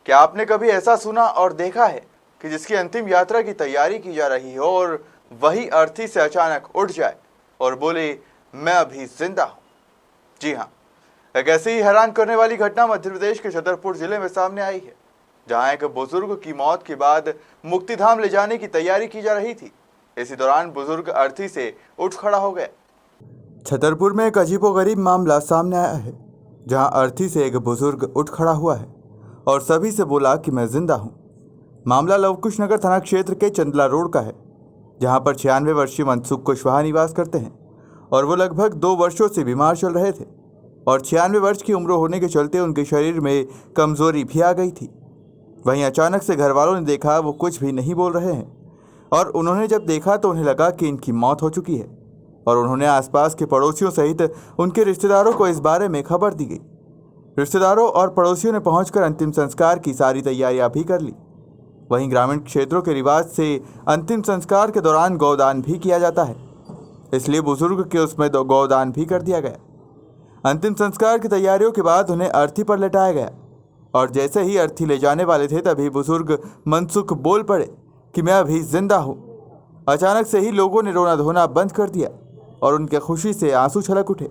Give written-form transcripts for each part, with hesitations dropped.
क्या आपने कभी ऐसा सुना और देखा है कि जिसकी अंतिम यात्रा की तैयारी की जा रही हो और वही अर्थी से अचानक उठ जाए और बोले, मैं अभी जिंदा हूं? जी हाँ, एक ऐसी ही हैरान करने वाली घटना मध्य प्रदेश के छतरपुर जिले में सामने आई है, जहां एक बुजुर्ग की मौत के बाद मुक्तिधाम ले जाने की तैयारी की जा रही थी। इसी दौरान बुजुर्ग अर्थी से उठ खड़ा हो गया। छतरपुर में एक अजीबोगरीब मामला सामने आया है, जहां अर्थी से एक बुजुर्ग उठ खड़ा हुआ है और सभी से बोला कि मैं जिंदा हूं। मामला लवकुश नगर थाना क्षेत्र के चंदला रोड का है, जहां पर 96 वर्षीय मनसुख कुशवाहा निवास करते हैं और वो लगभग 2 वर्षों से बीमार चल रहे थे और 96 वर्ष की उम्र होने के चलते उनके शरीर में कमजोरी भी आ गई थी। वहीं अचानक से घर वालों ने देखा वो कुछ भी नहीं बोल रहे हैं और उन्होंने जब देखा तो उन्हें लगा कि इनकी मौत हो चुकी है और उन्होंने आसपास के पड़ोसियों सहित उनके रिश्तेदारों को इस बारे में खबर दी गई। रिश्तेदारों और पड़ोसियों ने पहुंचकर अंतिम संस्कार की सारी तैयारियां भी कर ली। वहीं ग्रामीण क्षेत्रों के रिवाज से अंतिम संस्कार के दौरान गौदान भी किया जाता है, इसलिए बुजुर्ग के उसमें गौदान भी कर दिया गया। अंतिम संस्कार की तैयारियों के बाद उन्हें अर्थी पर लेटाया गया और जैसे ही अर्थी ले जाने वाले थे तभी बुजुर्ग मनसुख बोल पड़े कि मैं अभी जिंदा हूँ। अचानक से ही लोगों ने रोना धोना बंद कर दिया और उनके खुशी से आंसू छलक उठे।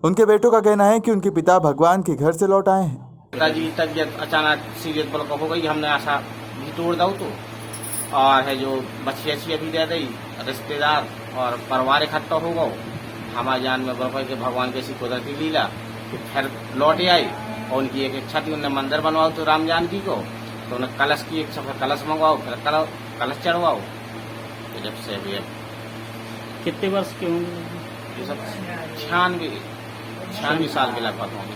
उनके बेटों का कहना है कि उनके पिता भगवान के घर से लौट आए हैं। पिताजी की तबीयत अचानक सीरियस बल्कि हो गई, हमने आशा भी तोड़ दो तो और है जो बच्ची भी दे दी, रिश्तेदार और परिवार इकट्ठा हो गए। हमारे जान में बल्कि के भगवान की ऐसी कुदरती लीला कि फिर लौटे आई और उनकी एक इच्छा थी उन्हें मंदिर बनवाओ तो राम जानकी को, तो उन्हें कलश की एक सफर कलश मंगवाओ, फिर कलश चढ़वाओ। तो जब से भी कितने वर्ष के होंगे? ये सब 96 साल के लगभग होंगे।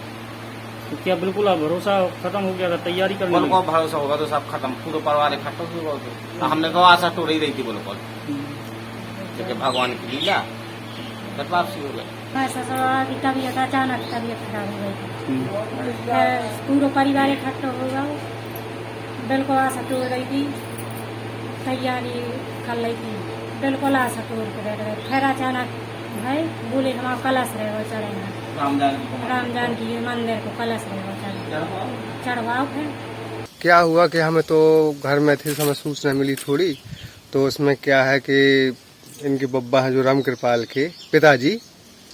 तो क्या बिल्कुल अब भरोसा खत्म हो गया था तैयारी करने में? बिल्कुल भरोसा होगा तो सब खत्म, पूरे परिवार इकट्ठा हो गए। तो हमने तो आशा टूट ही रही थी बिल्कुल, क्योंकि भगवान की लीला फिर वापसी हो गई। ससुराल की तबीयत अचानक तबीयत खराब हो गई थी, पूरा परिवार इकट्ठा हो गया। बिल्कुल आशा टूट रही थी, तैयारी कर रही थी, बिल्कुल आशा टूट के बैठ गए। फिर अचानक भाई बोले हमारा कलश रहेगा चढ़ेगा, राम जानकी के मंदिर को कलश रहेगा चढ़वाओ। फिर क्या हुआ कि हमें तो घर में थे, हमें सूचना मिली थोड़ी, तो उसमें क्या है कि इनके बब्बा है जो राम कृपाल के पिताजी,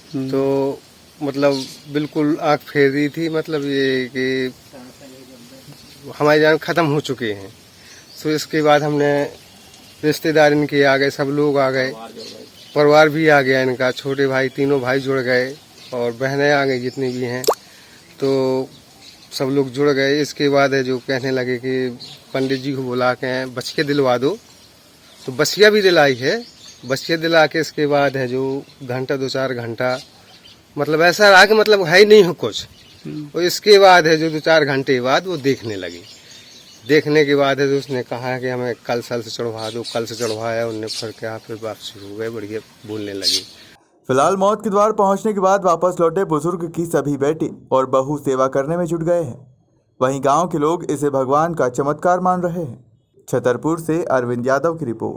तो मतलब बिल्कुल आँख फेर रही थी, मतलब ये कि हमारी जान खत्म हो चुके हैं। तो इसके बाद हमने रिश्तेदार इनके आ गए, सब लोग आ गए, परिवार भी आ गया इनका, छोटे भाई तीनों भाई जुड़ गए और बहनें आ गई जितनी भी हैं, तो सब लोग जुड़ गए। इसके बाद है जो कहने लगे कि पंडित जी को बुला के बसिया दिलवा दो, तो बसिया भी दिलाई है। बसिया दिला के इसके बाद है जो घंटा 2-4 घंटा मतलब ऐसा रहा कि मतलब है ही नहीं हो कुछ। और इसके बाद है जो 2-4 घंटे बाद वो देखने लगी। देखने के बाद है तो उसने कहा कि हमें कल साल से चढ़वा दो, कल से चढ़वाया उनने, फिर वापसी हो गए, बढ़िया बोलने लगी। फिलहाल मौत के द्वार पहुंचने के बाद वापस लौटे बुजुर्ग की सभी बेटी और बहू सेवा करने में जुट गए हैं। वहीं गांव के लोग इसे भगवान का चमत्कार मान रहे हैं। छतरपुर से अरविंद यादव की रिपोर्ट।